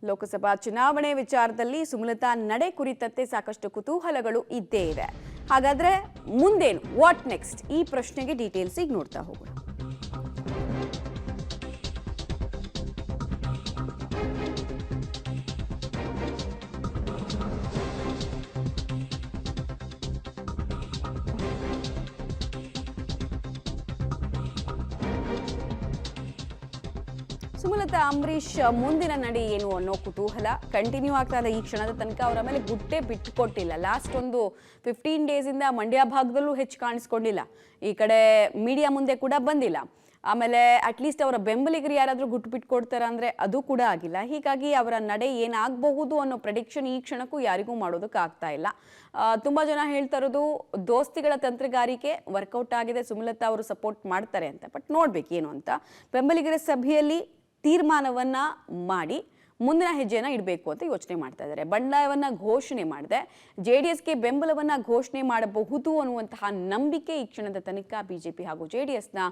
ಲೋಕಸಭಾ ಚುನಾವಣೆ ವಿಚಾರದಲ್ಲಿ ಸುಮಲತಾ ನಡೆ ಕುರಿತಂತೆ ಸಾಕಷ್ಟು ಕುತೂಹಲಗಳು ಇದ್ದೇ ಇವೆ. ಹಾಗಾದ್ರೆ ಮುಂದೇನು, ವಾಟ್ ನೆಕ್ಸ್ಟ್? ಈ ಪ್ರಶ್ನೆಗೆ ಡೀಟೇಲ್ಸ್ ಈಗ ನೋಡ್ತಾ ಹೋಗೋಣ. ಸುಮಲತಾ ಅಂಬರೀಶ್ ಮುಂದಿನ ನಡೆ ಏನು ಅನ್ನೋ ಕುತೂಹಲ ಕಂಟಿನ್ಯೂ ಆಗ್ತಾ ಇದೆ. ಈ ಕ್ಷಣದ ತನಕ ಅವರ ಮೇಲೆ ಗುಡ್ಡೆ ಬಿಟ್ಟುಕೊಟ್ಟಿಲ್ಲ. ಲಾಸ್ಟ್ ಒಂದು 15 ಡೇಸ್ ಇಂದ ಮಂಡ್ಯ ಭಾಗದಲ್ಲೂ ಹೆಚ್ಚು ಕಾಣಿಸ್ಕೊಂಡಿಲ್ಲ, ಈ ಕಡೆ ಮೀಡಿಯಾ ಮುಂದೆ ಕೂಡ ಬಂದಿಲ್ಲ. ಆಮೇಲೆ ಅಟ್ಲೀಸ್ಟ್ ಅವರ ಬೆಂಬಲಿಗರು ಯಾರಾದರೂ ಗುಟ್ಟು ಬಿಟ್ಕೊಡ್ತಾರ ಅಂದ್ರೆ ಅದು ಕೂಡ ಆಗಿಲ್ಲ. ಹೀಗಾಗಿ ಅವರ ನಡೆ ಏನಾಗಬಹುದು ಅನ್ನೋ ಪ್ರೆಡಿಕ್ಷನ್ ಈ ಕ್ಷಣಕ್ಕೂ ಯಾರಿಗೂ ಮಾಡೋದಕ್ಕೆ ಆಗ್ತಾ ಇಲ್ಲ. ತುಂಬಾ ಜನ ಹೇಳ್ತಾ ಇರೋದು ದೋಸ್ತಿಗಳ ತಂತ್ರಗಾರಿಕೆ ವರ್ಕೌಟ್ ಆಗಿದೆ, ಸುಮಲತಾ ಅವರು ಸಪೋರ್ಟ್ ಮಾಡ್ತಾರೆ ಅಂತ. ಬಟ್ ನೋಡ್ಬೇಕು ಏನು ಅಂತ. ಬೆಂಬಲಿಗರ ಸಭೆಯಲ್ಲಿ ತೀರ್ಮಾನವನ್ನ ಮಾಡಿ ಮುಂದಿನ ಹೆಜ್ಜೆನ ಇಡಬೇಕು ಅಂತ ಯೋಚನೆ ಮಾಡ್ತಾ ಇದ್ದಾರೆ. ಬಂಡಾಯವನ್ನ ಘೋಷಣೆ ಮಾಡದೆ JDSಗೆ ಬೆಂಬಲವನ್ನ ಘೋಷಣೆ ಮಾಡಬಹುದು ಅನ್ನುವಂತಹ ನಂಬಿಕೆ ಈ ಕ್ಷಣದ ತನಕ ಬಿಜೆಪಿ ಹಾಗೂ JDSನ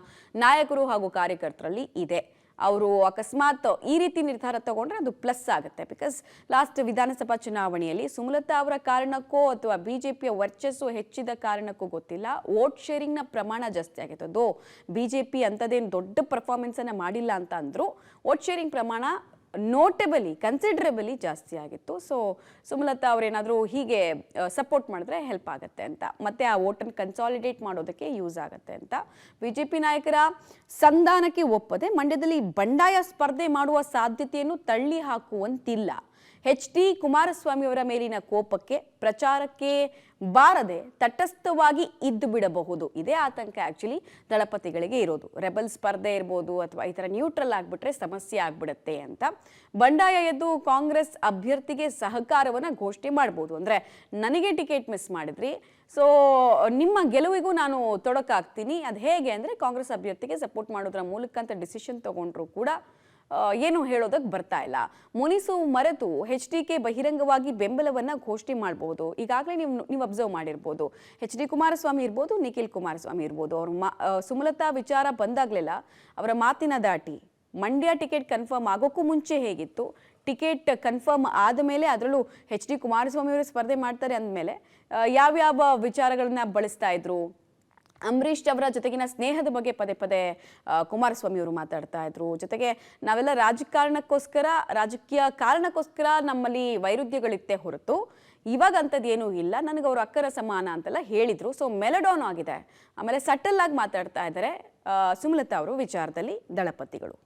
ನಾಯಕರು ಹಾಗೂ ಕಾರ್ಯಕರ್ತರಲ್ಲಿ ಇದೆ. ಅವರು ಅಕಸ್ಮಾತ್ ಈ ರೀತಿ ನಿರ್ಧಾರ ತಗೊಂಡ್ರೆ ಅದು ಪ್ಲಸ್ ಆಗುತ್ತೆ. ಬಿಕಾಸ್ ಲಾಸ್ಟ್ ವಿಧಾನಸಭಾ ಚುನಾವಣೆಯಲ್ಲಿ ಸುಮಲತಾ ಅವರ ಕಾರಣಕ್ಕೋ ಅಥವಾ ಬಿಜೆಪಿಯ ವರ್ಚಸ್ಸು ಹೆಚ್ಚಿದ ಕಾರಣಕ್ಕೂ ಗೊತ್ತಿಲ್ಲ, ವೋಟ್ ಶೇರಿಂಗ್ನ ಪ್ರಮಾಣ ಜಾಸ್ತಿ ಆಗಿತ್ತು. ಅದು ಬಿಜೆಪಿ ಅಂಥದ್ದೇನು ದೊಡ್ಡ ಪರ್ಫಾರ್ಮೆನ್ಸ್ ಅನ್ನ ಮಾಡಿಲ್ಲ ಅಂತ ಅಂದ್ರು, ವೋಟ್ ಶೇರಿಂಗ್ ಪ್ರಮಾಣ ನೋಟೆಬಲಿ ಕನ್ಸಿಡರಬಲಿ ಜಾಸ್ತಿ ಆಗಿತ್ತು. ಸೊ ಸುಮಲತಾ ಅವರೇನಾದರೂ ಹೀಗೆ ಸಪೋರ್ಟ್ ಮಾಡಿದ್ರೆ ಹೆಲ್ಪ್ ಆಗುತ್ತೆ ಅಂತ, ಮತ್ತೆ ಆ ವೋಟನ್ನು ಕನ್ಸಾಲಿಡೇಟ್ ಮಾಡೋದಕ್ಕೆ ಯೂಸ್ ಆಗುತ್ತೆ ಅಂತ ಬಿಜೆಪಿ ನಾಯಕರ ಸಂಧಾನಕ್ಕೆ ಒಪ್ಪದೆ ಮಂಡ್ಯದಲ್ಲಿ ಬಂಡಾಯ ಸ್ಪರ್ಧೆ ಮಾಡುವ ಸಾಧ್ಯತೆಯನ್ನು ತಳ್ಳಿ ಹಾಕುವಂತಿಲ್ಲ. HD ಕುಮಾರಸ್ವಾಮಿ ಅವರ ಮೇಲಿನ ಕೋಪಕ್ಕೆ ಪ್ರಚಾರಕ್ಕೆ ಬಾರದೆ ತಟಸ್ಥವಾಗಿ ಇದ್ದು ಬಿಡಬಹುದು. ಇದೇ ಆತಂಕ ಆಕ್ಚುಲಿ ದಳಪತಿಗಳಿಗೆ ಇರೋದು. ರೆಬಲ್ ಸ್ಪರ್ಧೆ ಇರ್ಬೋದು ಅಥವಾ ಈ ಥರ ನ್ಯೂಟ್ರಲ್ ಆಗಿಬಿಟ್ರೆ ಸಮಸ್ಯೆ ಆಗ್ಬಿಡುತ್ತೆ ಅಂತ. ಬಂಡಾಯ ಎದ್ದು ಕಾಂಗ್ರೆಸ್ ಅಭ್ಯರ್ಥಿಗೆ ಸಹಕಾರವನ್ನು ಘೋಷಣೆ ಮಾಡ್ಬೋದು. ಅಂದರೆ ನನಗೆ ಟಿಕೆಟ್ ಮಿಸ್ ಮಾಡಿದ್ರಿ, ಸೊ ನಿಮ್ಮ ಗೆಲುವಿಗೂ ನಾನು ತೊಡಕಾಗ್ತೀನಿ. ಅದು ಹೇಗೆ ಅಂದರೆ ಕಾಂಗ್ರೆಸ್ ಅಭ್ಯರ್ಥಿಗೆ ಸಪೋರ್ಟ್ ಮಾಡೋದ್ರ ಮೂಲಕ ಅಂತ ಡಿಸಿಷನ್ ತಗೊಂಡ್ರು ಕೂಡ ಏನು ಹೇಳೋದಕ್ಕೆ ಬರ್ತಾ ಇಲ್ಲ. ಮುನಿಸು ಮರೆತು HDಗೆ ಬಹಿರಂಗವಾಗಿ ಬೆಂಬಲವನ್ನ ಘೋಷಣೆ ಮಾಡಬಹುದು. ಈಗಾಗಲೇ ನೀವು ಅಬ್ಸರ್ವ್ ಮಾಡಿರ್ಬೋದು, HD ಕುಮಾರಸ್ವಾಮಿ ಇರ್ಬೋದು, ನಿಖಿಲ್ ಕುಮಾರಸ್ವಾಮಿ ಇರ್ಬೋದು, ಅವರು ಸುಮಲತಾ ವಿಚಾರ ಬಂದಾಗಲೆಲ್ಲ ಅವರ ಮಾತಿನ ದಾಟಿ ಮಂಡ್ಯ ಟಿಕೆಟ್ ಕನ್ಫರ್ಮ್ ಆಗೋಕ್ಕೂ ಮುಂಚೆ ಹೇಗಿತ್ತು, ಟಿಕೆಟ್ ಕನ್ಫರ್ಮ್ ಆದಮೇಲೆ ಅದರಲ್ಲೂ HD ಕುಮಾರಸ್ವಾಮಿ ಅವರು ಸ್ಪರ್ಧೆ ಮಾಡ್ತಾರೆ ಅಂದಮೇಲೆ ಯಾವ್ಯಾವ ವಿಚಾರಗಳನ್ನ ಬಳಸ್ತಾ ಇದ್ರು, ಅಂಬರೀಶ್ ಅವರ ಜೊತೆಗಿನ ಸ್ನೇಹದ ಬಗ್ಗೆ ಪದೇ ಪದೇ ಕುಮಾರಸ್ವಾಮಿ ಅವರು ಮಾತಾಡ್ತಾ ಇದ್ರು. ಜೊತೆಗೆ ನಾವೆಲ್ಲ ರಾಜಕೀಯ ಕಾರಣಕ್ಕೋಸ್ಕರ ನಮ್ಮಲ್ಲಿ ವೈರುಧ್ಯಗಳಿತ್ತೆ ಹೊರತು ಇವಾಗ ಅಂಥದ್ದು ಏನೂ ಇಲ್ಲ, ನನಗೆ ಅವರು ಅಕ್ಕರ ಸಮಾನ ಅಂತೆಲ್ಲ ಹೇಳಿದ್ರು. ಸೊ ಮೆಲಡೋನ್ ಆಗಿದೆ. ಆಮೇಲೆ ಸಟಲ್ ಆಗಿ ಮಾತಾಡ್ತಾ ಇದ್ದಾರೆ ಸುಮಲತಾ ಅವರು ವಿಚಾರದಲ್ಲಿ ದಳಪತಿಗಳು.